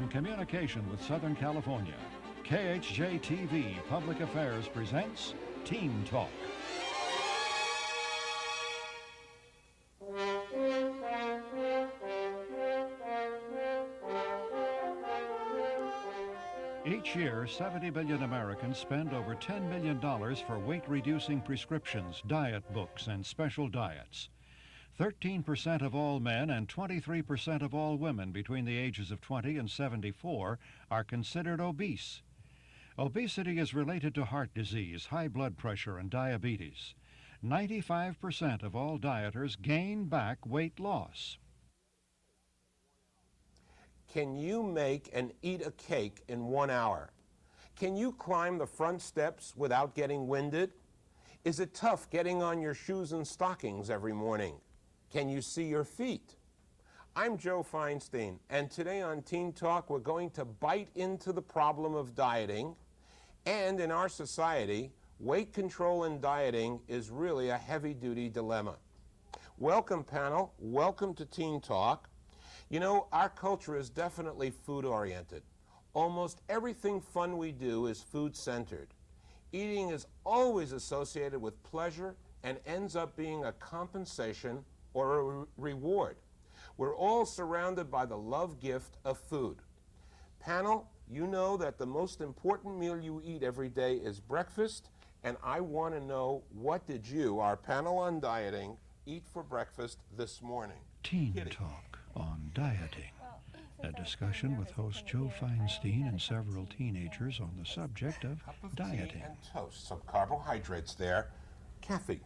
in communication with Southern California, KHJ-TV Public Affairs presents Teen Talk. Each year, 70 million Americans spend over $10 million for weight-reducing prescriptions, diet books, and special diets. 13% of all men and 23% of all women between the ages of 20 and 74 are considered obese. Obesity is related to heart disease, high blood pressure, and diabetes. 95% of all dieters gain back weight loss. Can you make and eat a cake in 1 hour? Can you climb the front steps without getting winded? Is it tough getting on your shoes and stockings every morning? Can you see your feet? I'm Joe Feinstein, and today on Teen Talk we're going to bite into the problem of dieting. And in our society, weight control and dieting is really a heavy-duty dilemma. Welcome, panel. Welcome to Teen Talk. You know, our culture is definitely food-oriented. Almost everything fun we do is food-centered. Eating is always associated with pleasure and ends up being a compensation or a reward. We're all surrounded by the love gift of food. Panel, you know that the most important meal you eat every day is breakfast, and I want to know, what did you, our panel on dieting, eat for breakfast this morning? Teen Talk on dieting. A discussion with host Joe Feinstein and several teenagers on the subject of Cup of dieting. tea and toast, some carbohydrates there. Kathy?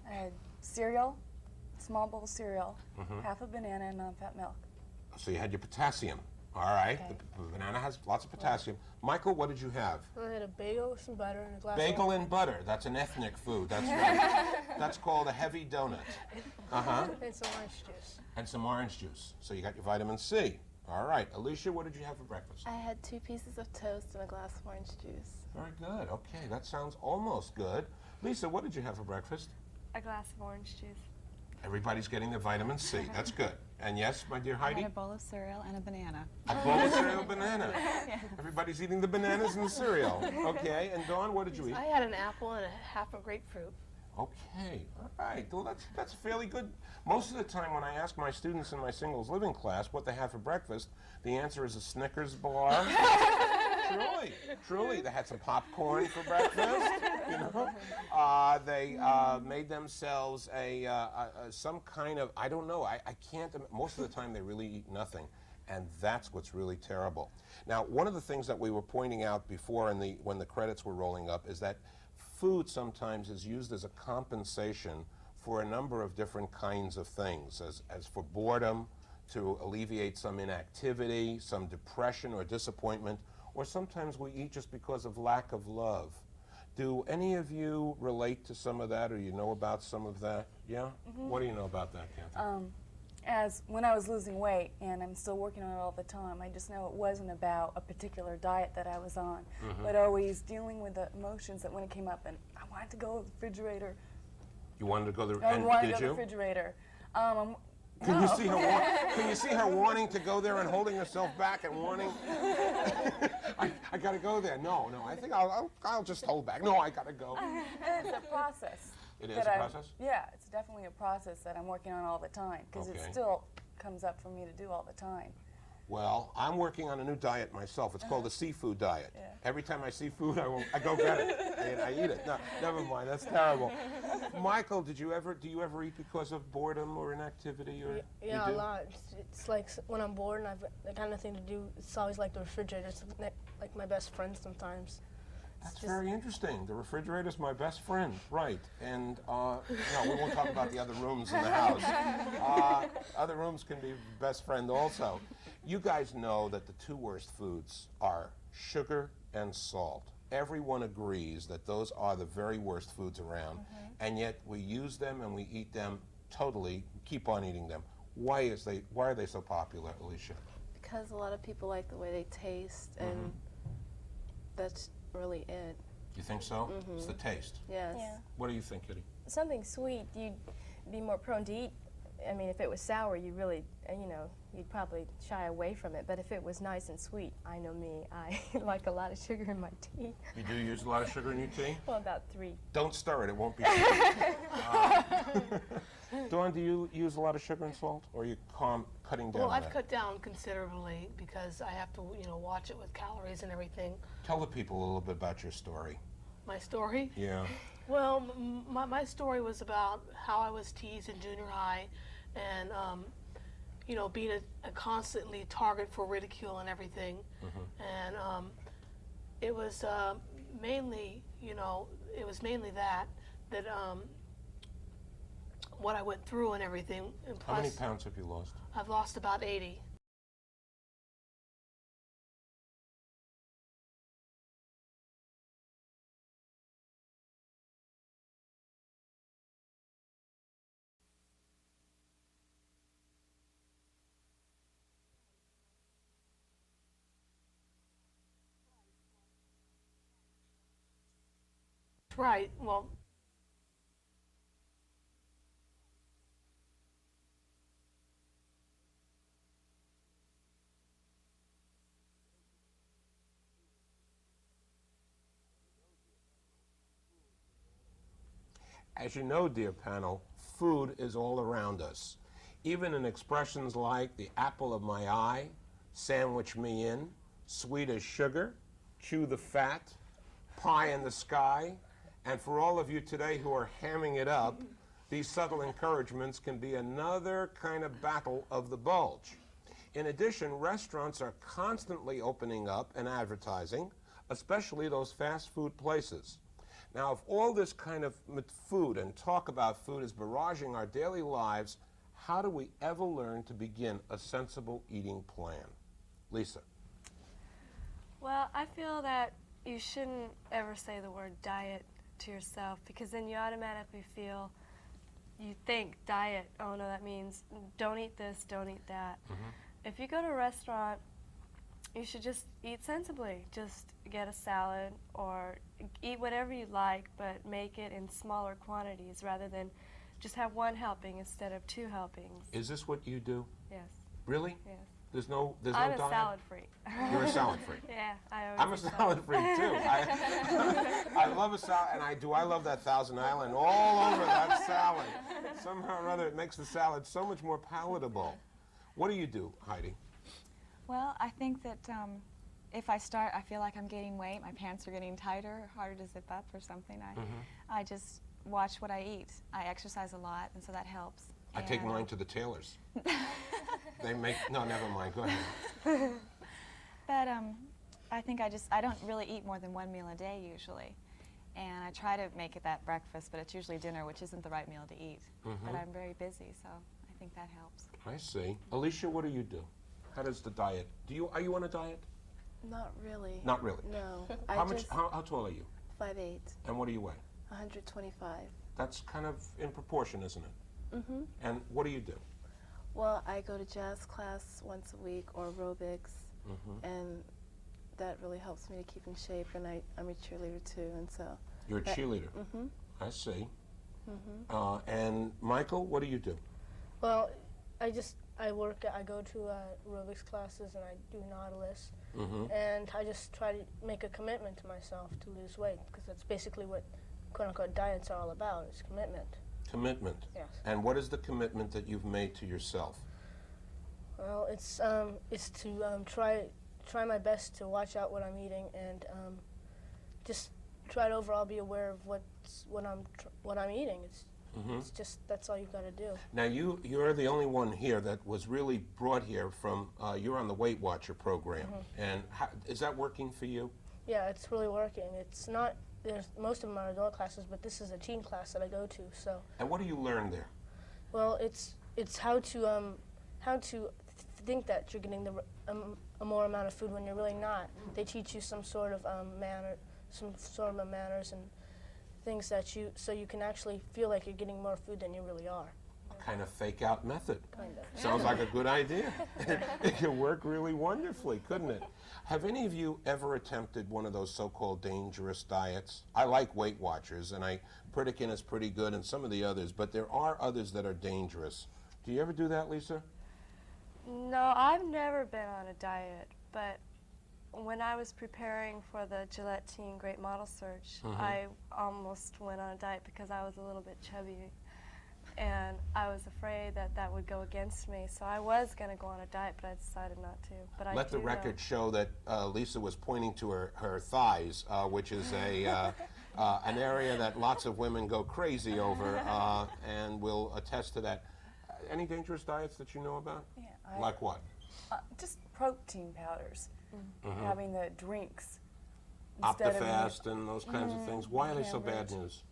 Cereal, small bowl cereal, half a banana and non-fat milk. So you had your potassium. All right, Okay. the banana has lots of potassium. Michael, what did you have? I had a bagel with some butter and a glass Bagel of and butter. That's an ethnic food. That's right. That's called a heavy donut. and some orange juice. And some orange juice. So you got your vitamin C. All right. Alicia, what did you have for breakfast? I had 2 pieces of toast and a glass of orange juice. Very good. Okay, that sounds almost good. Lisa, what did you have for breakfast? A glass of orange juice. Everybody's getting their vitamin C. That's good. And yes, my dear I Heidi? had a bowl of cereal and a banana. A bowl of cereal, banana. Everybody's eating the bananas and the cereal. Okay, and Dawn, what did you eat? I had an apple and a half a grapefruit. Okay, all right. Well, that's fairly good. Most of the time when I ask my students in my singles living class what they have for breakfast, the answer is a Snickers bar. Truly. They had some popcorn for breakfast, you know. They made themselves some kind of, I don't know, I can't, most of the time they really eat nothing. And that's what's really terrible. Now, one of the things that we were pointing out before when the credits were rolling up is that food sometimes is used as a compensation for a number of different kinds of things, as for boredom, to alleviate some inactivity, some depression or disappointment, or sometimes we eat just because of lack of love. Do any of you relate to some of that, or you know about some of that? Yeah? What do you know about that, Kathy? As when I was losing weight, and I'm still working on it all the time, I just know it wasn't about a particular diet that I was on, but always dealing with the emotions that when it came up, and I wanted to go to the refrigerator. You wanted to go there, I and wanted did to go to you? the refrigerator. Can you see her wanting to go there and holding herself back and wanting? I gotta go there. No, I think I'll just hold back. No, I gotta go. It's a process. It is a process? Yeah, it's definitely a process that I'm working on all the time, because Okay. it still comes up for me to do all the time. Well, I'm working on a new diet myself. It's called the seafood diet. Yeah. Every time I see food, I go get it and I eat it. No, never mind. That's terrible. Michael, do you ever eat because of boredom or inactivity? Or Yeah, you a do? lot. It's like when I'm bored and I've got nothing to do, it's always like the refrigerator. It's like my best friend sometimes. That's very interesting. The refrigerator's my best friend, right? And no, we won't talk about the other rooms in the house. Other rooms can be best friend also. You guys know that the 2 worst foods are sugar and salt. Everyone agrees that those are the very worst foods around, and yet we use them and we eat them totally, keep on eating them. Why are they so popular, Alicia? Because a lot of people like the way they taste, and that's really it. You think so? It's the taste. Yes. Yeah. What do you think, Kitty? Something sweet, you'd be more prone to eat I mean, if it was sour, you really, you know, you'd probably shy away from it. But if it was nice and sweet, I know me, I like a lot of sugar in my tea. You do use a lot of sugar in your tea? Well, about 3. Don't stir it, it won't be sugar. Dawn, do you use a lot of sugar and salt, or are you cutting down Well, on I've that? cut down considerably because I have to, you know, watch it with calories and everything. Tell the people a little bit about your story. My story? Yeah. Well, my story was about how I was teased in junior high and, you know, being a constantly target for ridicule and everything. And it was mainly, you know, it was mainly that what I went through and everything. And How many plus, pounds have you lost? I've lost about 80. Right, well, As you know, dear panel, food is all around us. Even in expressions like the apple of my eye, sandwich me in, sweet as sugar, chew the fat, pie in the sky, and for all of you today who are hamming it up, these subtle encouragements can be another kind of battle of the bulge. In addition, restaurants are constantly opening up and advertising, especially those fast food places. Now, if all this kind of food and talk about food is barraging our daily lives, how do we ever learn to begin a sensible eating plan? Lisa. Well, I feel that you shouldn't ever say the word diet to yourself because then you automatically feel, you think diet, oh no, that means don't eat this, don't eat that. If you go to a restaurant, you should just eat sensibly. Just get a salad or eat whatever you like, but make it in smaller quantities rather than just have one helping instead of 2 helpings. Is this what you do? Yes. Really? Yes. There's no I'm a diet? salad freak. You're a salad freak. Yeah, I always I'm a eat salad freak too. I love a salad, and I love that Thousand Island all over that salad. Somehow or other, it makes the salad so much more palatable. What do you do, Heidi? Well, I think that if I start, I feel like I'm gaining weight, my pants are getting tighter, harder to zip up or something. I just watch what I eat. I exercise a lot, and so that helps. I take mine to the tailors. They make, no, never mind, go ahead. But I think I don't really eat more than 1 meal a day usually. And I try to make it that breakfast, but it's usually dinner, which isn't the right meal to eat. But I'm very busy, so I think that helps. I see. Alicia, what do you do? How does the diet, are you on a diet? Not really. Not really. No. How tall are you? 5'8", And what do you weigh? 125. That's kind of in proportion, isn't it? And what do you do? Well, I go to jazz class once a week or aerobics, and that really helps me to keep in shape. And I'm a cheerleader too, and so. You're a cheerleader. I see. And Michael, what do you do? Well, I go to aerobics classes and I do Nautilus. And I just try to make a commitment to myself to lose weight because that's basically what quote-unquote diets are all about, is commitment. Commitment. Yes. And what is the commitment that you've made to yourself? Well, it's to try my best to watch out what I'm eating and just try to overall be aware of what I'm eating. It's just, that's all you've got to do. Now you're the only one here that was really brought here from, you're on the Weight Watcher program. And is that working for you? Yeah, it's really working. It's not, most of them are adult classes, but this is a teen class that I go to, so. And what do you learn there? Well, it's how to think that you're getting a more amount of food when you're really not. They teach you some sort of manners and things so you can actually feel like you're getting more food than you really are. A kind of fake out method. Kind of. Sounds like a good idea. It could work really wonderfully, couldn't it? Have any of you ever attempted one of those so-called dangerous diets? I like Weight Watchers, and Pritikin is pretty good, and some of the others, but there are others that are dangerous. Do you ever do that, Lisa? No, I've never been on a diet, but when I was preparing for the Gillette Teen Great Model Search, I almost went on a diet because I was a little bit chubby, and I was afraid that that would go against me. So I was going to go on a diet, but I decided not to. But I Let the record show that Lisa was pointing to her thighs, which is an area that lots of women go crazy over, and will attest to that. Any dangerous diets that you know about? Yeah, Like what? just protein powders. Having the drinks instead of Optifast and those kinds of things. Why are they so bad Cambridge. news?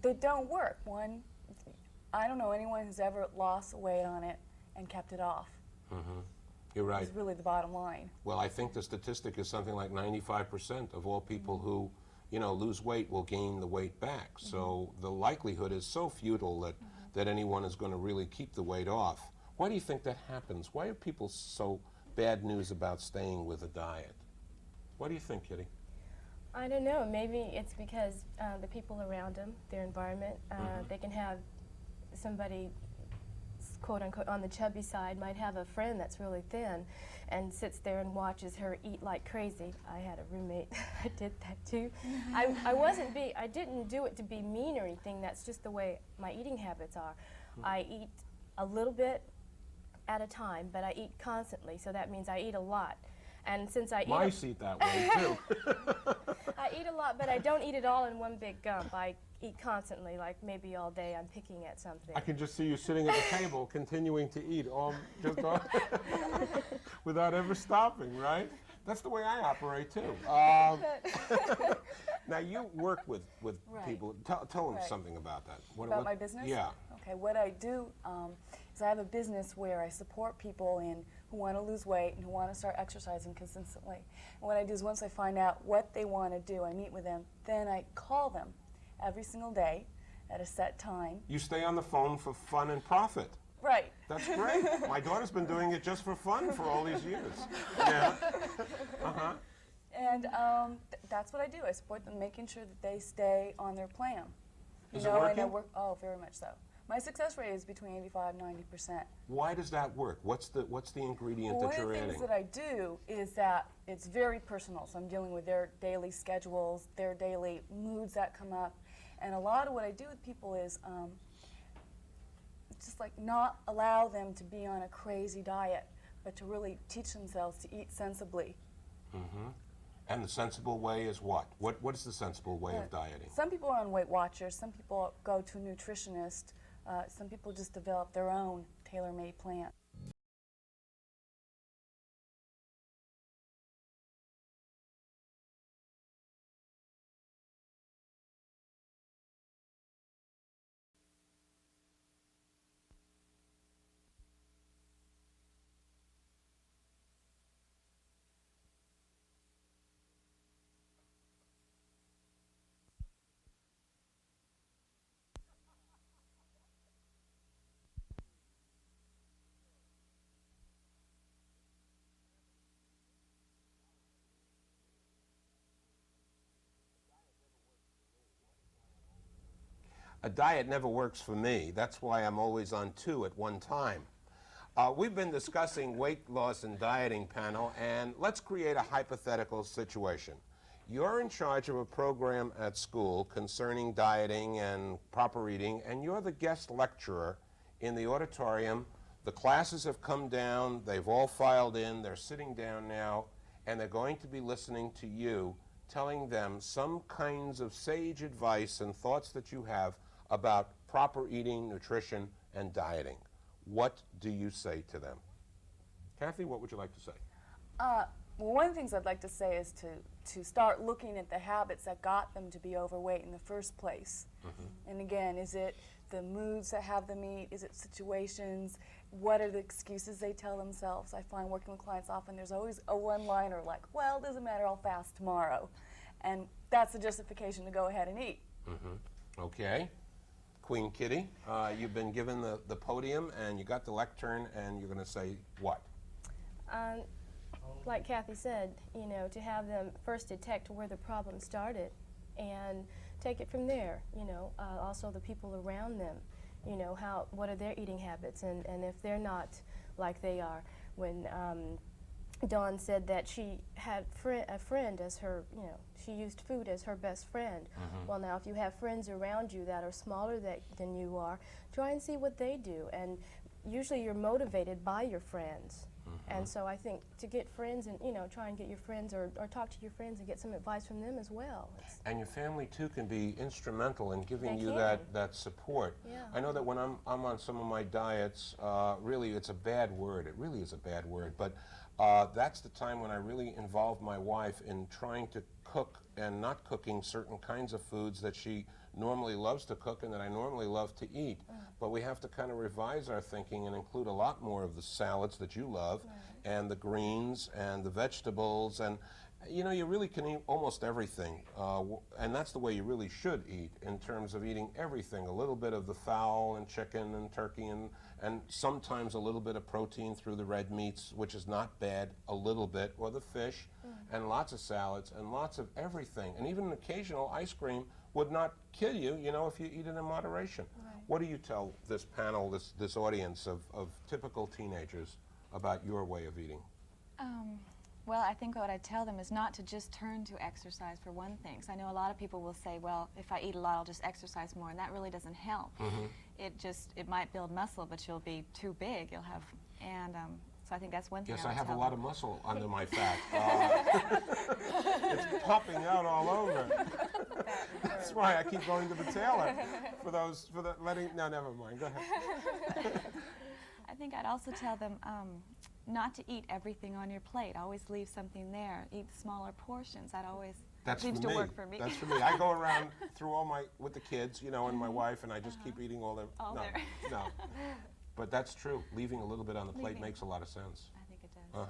They don't work. One, I don't know anyone who's ever lost weight on it and kept it off. You're right. It's really the bottom line. Well, I think the statistic is something like 95% of all people who, lose weight will gain the weight back. So the likelihood is so futile that anyone is going to really keep the weight off. Why do you think that happens? Why are people so bad news about staying with a diet? What do you think, Kitty? I don't know. Maybe it's because the people around them, their environment, they can have somebody, quote unquote, on the chubby side, might have a friend that's really thin and sits there and watches her eat like crazy. I had a roommate that did that too. I didn't do it to be mean or anything. That's just the way my eating habits are. I eat a little bit at a time, but I eat constantly, so that means I eat a lot. And since I Mice eat that way too. I eat a lot, but I don't eat it all in one big gump. I eat constantly, like maybe all day I'm picking at something. I can just see you sitting at the table continuing to eat without ever stopping, right? That's the way I operate too. Now you work with people. Tell them something about that. About my business? Yeah. Okay, what I do is I have a business where I support people who want to lose weight and who want to start exercising consistently. And what I do is once I find out what they want to do, I meet with them, then I call them every single day at a set time. You stay on the phone for fun and profit. Right. That's great. My daughter's been doing it just for fun for all these years. Yeah. And that's what I do. I support them, making sure that they stay on their plan. Is it working? And oh, very much so. My success rate is between 85 and 90%. Why does that work? What's the ingredient that you're One of the adding? things that I do is that it's very personal. So I'm dealing with their daily schedules, their daily moods that come up. And a lot of what I do with people is just like not allow them to be on a crazy diet, but to really teach themselves to eat sensibly. And the sensible way is what? What is the sensible way of dieting? Some people are on Weight Watchers. Some people go to a nutritionist. Some people just develop their own tailor-made plan. A diet never works for me. That's why I'm always on two at one time. We've been discussing weight loss and dieting panel, and let's create a hypothetical situation. You're in charge of a program at school concerning dieting and proper eating, and you're the guest lecturer in the auditorium. The classes have come down, they've all filed in, they're sitting down now, and they're going to be listening to you, telling them some kinds of sage advice and thoughts that you have about proper eating, nutrition, and dieting. What do you say to them? Kathy, what would you like to say? Well, one of the things I'd like to say is to start looking at the habits that got them to be overweight in the first place. And again, is it the moods that have them eat? Is it situations? What are the excuses they tell themselves? I find working with clients often there's always a one-liner like, well, it doesn't matter, I'll fast tomorrow. And that's a justification to go ahead and eat. Okay. Queen Kitty, you've been given the podium and you got the lectern, and you're going to say what? Like Kathy said, to have them first detect where the problem started and take it from there, also the people around them. you know, what are their eating habits, and if they're not like they are. When Dawn said that she had a friend as her, you know, she used food as her best friend. Well, now, if you have friends around you that are smaller than you are, try and see what they do. And usually you're motivated by your friends. And so I think to get friends and, you know, try and get your friends or talk to your friends and get some advice from them as well. And your family, too, can be instrumental in giving They you can. that support. Yeah. I know that when I'm on some of my diets, really it's a bad word. It really is a bad word. But that's the time when I really involve my wife in trying to cook and not cooking certain kinds of foods that she normally loves to cook and that I normally love to eat. But we have to kind of revise our thinking and include a lot more of the salads that you love and the greens and the vegetables. And, you know, you really can eat almost everything. And that's the way you really should eat in terms of eating everything. A little bit of the fowl and chicken and turkey and sometimes a little bit of protein through the red meats, which is not bad, a little bit, or the fish, and lots of salads and lots of everything. And even an occasional ice cream would not kill you, you know, if you eat it in moderation. What do you tell this panel, this audience of typical teenagers about your way of eating? Well, I think what I tell them is not to just turn to exercise for one thing. So I know a lot of people will say, well, if I eat a lot, I'll just exercise more, and that really doesn't help. It might build muscle, but you'll be too big. You'll have, and so I think that's one thing. Yes, I have a tell lot them. of muscle under my fat. It's popping out all over. That's why I keep going to the tailor no, never mind. Go ahead. I think I'd also tell them not to eat everything on your plate. Always leave something there. Eat smaller portions. That seems to work for me. That's for me. I go around through with the kids, you know, and my wife, and I just keep eating all their. No. But that's true. Leaving a little bit on the plate makes a lot of sense. I think it does.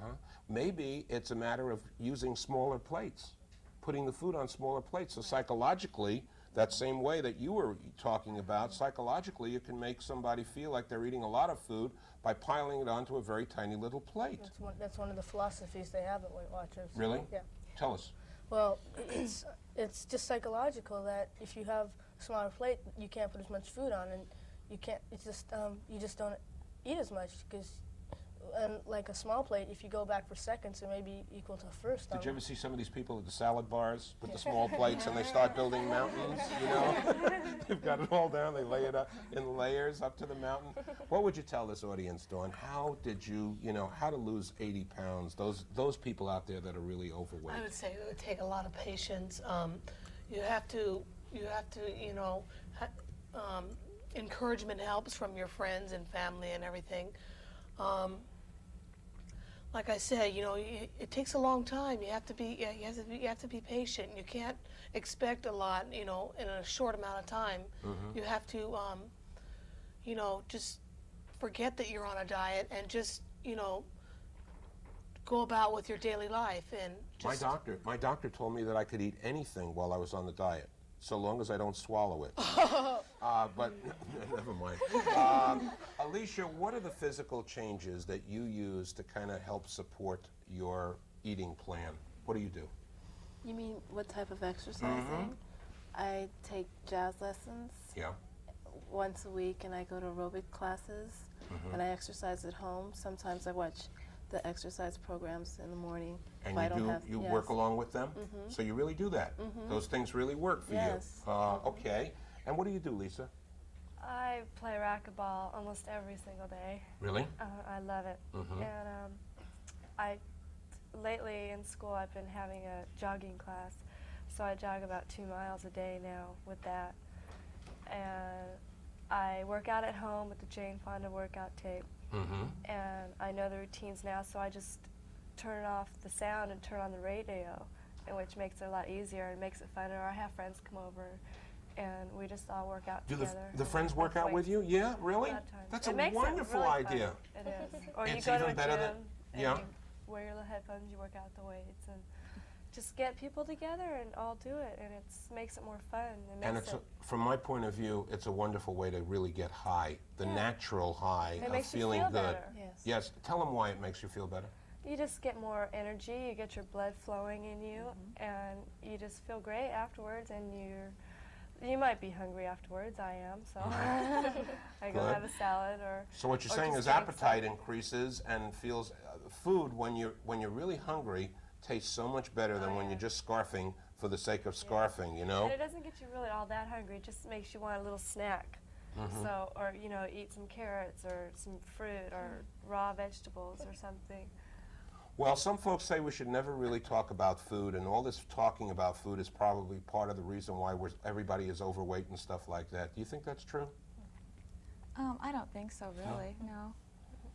Maybe it's a matter of using smaller plates, putting the food on smaller plates. So psychologically, that same way that you were talking about, psychologically you can make somebody feel like they're eating a lot of food by piling it onto a very tiny little plate. That's one of the philosophies they have at Weight Watchers. Really? Yeah. Tell us. Well, it's just psychological that if you have a smaller plate, you can't put as much food on, and you can't. It's just you just don't eat as much because, like a small plate, if you go back for seconds, it may be equal to a first. Did you ever see some of these people at the salad bars with the small plates and they start building mountains? You know, they've got it all down. They lay it up in layers up to the mountain. What would you tell this audience, Dawn? How did you, how to lose 80 pounds? Those people out there that are really overweight. I would say it would take a lot of patience. You have to, encouragement helps from your friends and family and everything. Like I said, it takes a long time. You have to be patient. You can't expect a lot, in a short amount of time. You have to, just forget that you're on a diet and just, go about with your daily life. And just my doctor told me that I could eat anything while I was on the diet, so long as I don't swallow it. But never mind. Alicia, what are the physical changes that you use to kind of help support your eating plan? What do you do? You mean what type of exercising? I take jazz lessons once a week, and I go to aerobic classes, and I exercise at home. Sometimes I watch the exercise programs in the morning. And you work along with them? So you really do that? Those things really work for you? Okay. And what do you do, Lisa? I play racquetball almost every single day. Really? I love it. And lately in school I've been having a jogging class, so I jog about 2 miles a day now with that. And I work out at home with the Jane Fonda workout tape. And I know the routines now, so I just turn off the sound and turn on the radio, which makes it a lot easier and makes it fun. Or I have friends come over, and we just all work out together. Do the friends work out with you? Yeah, really? That's a wonderful idea. It is. Or It's you go to even a better gym than and you wear your little headphones, you work out the weights, and just get people together and all do it, and it makes it more fun. And from my point of view, it's a wonderful way to really get high, the natural high of feeling good. Better. Yes. Tell them why it makes you feel better. You just get more energy, you get your blood flowing in you, and you just feel great afterwards, and you're You might be hungry afterwards. I am, so I go Good. have a salad or. So what you're or saying just is drink appetite some. increases and feels food when you're really hungry tastes so much better than when you're just scarfing for the sake of scarfing, you know? And it doesn't get you really all that hungry. It just makes you want a little snack. So, or eat some carrots or some fruit or raw vegetables or something. Well, some folks say we should never really talk about food, and all this talking about food is probably part of the reason why everybody is overweight and stuff like that. Do you think that's true? I don't think so, really. No,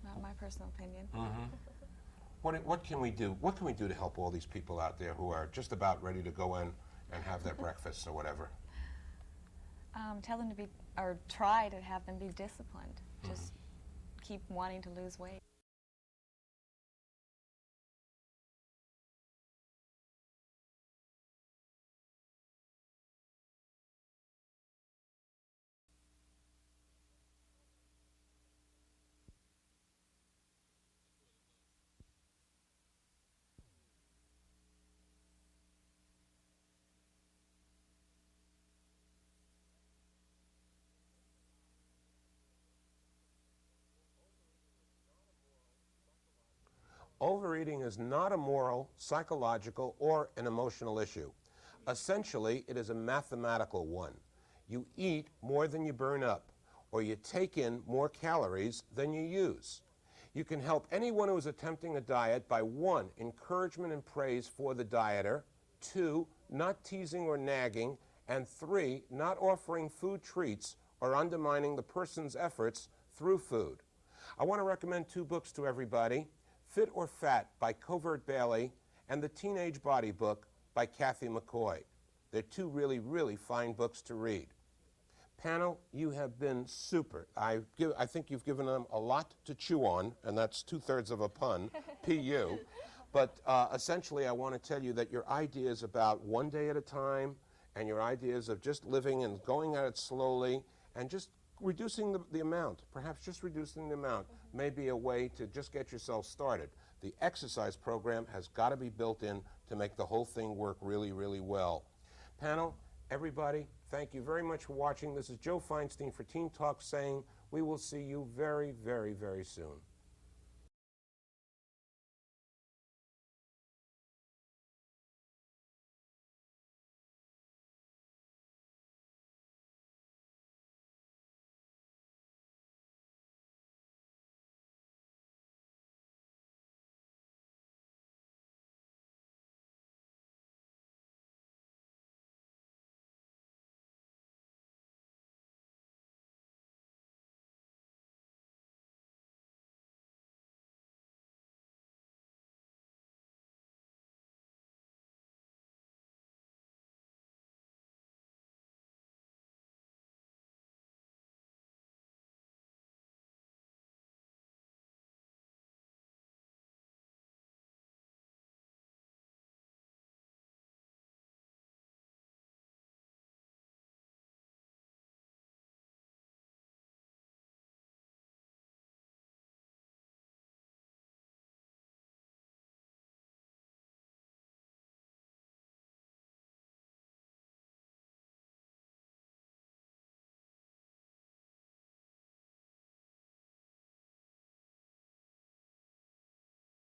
not my personal opinion. What can we do? What can we do to help all these people out there who are just about ready to go in and have their breakfast or whatever? Tell them to be, or try to have them be disciplined. Just keep wanting to lose weight. Overeating is not a moral, psychological, or an emotional issue. Essentially, it is a mathematical one. You eat more than you burn up, or you take in more calories than you use. You can help anyone who is attempting a diet by 1, encouragement and praise for the dieter, 2, not teasing or nagging, and 3, not offering food treats or undermining the person's efforts through food. I want to recommend 2 books to everybody. Fit or Fat by Covert Bailey and The Teenage Body Book by Kathy McCoy. They're 2 really, really fine books to read. Panel, you have been super. I think you've given them a lot to chew on, and that's 2/3 of a pun, P.U. But essentially, I want to tell you that your ideas about one day at a time and your ideas of just living and going at it slowly and just reducing the amount, perhaps just reducing the amount, may be a way to just get yourself started. The exercise program has got to be built in to make the whole thing work really, really well. Panel, everybody, thank you very much for watching. This is Joe Feinstein for Teen Talk saying we will see you very, very, very soon.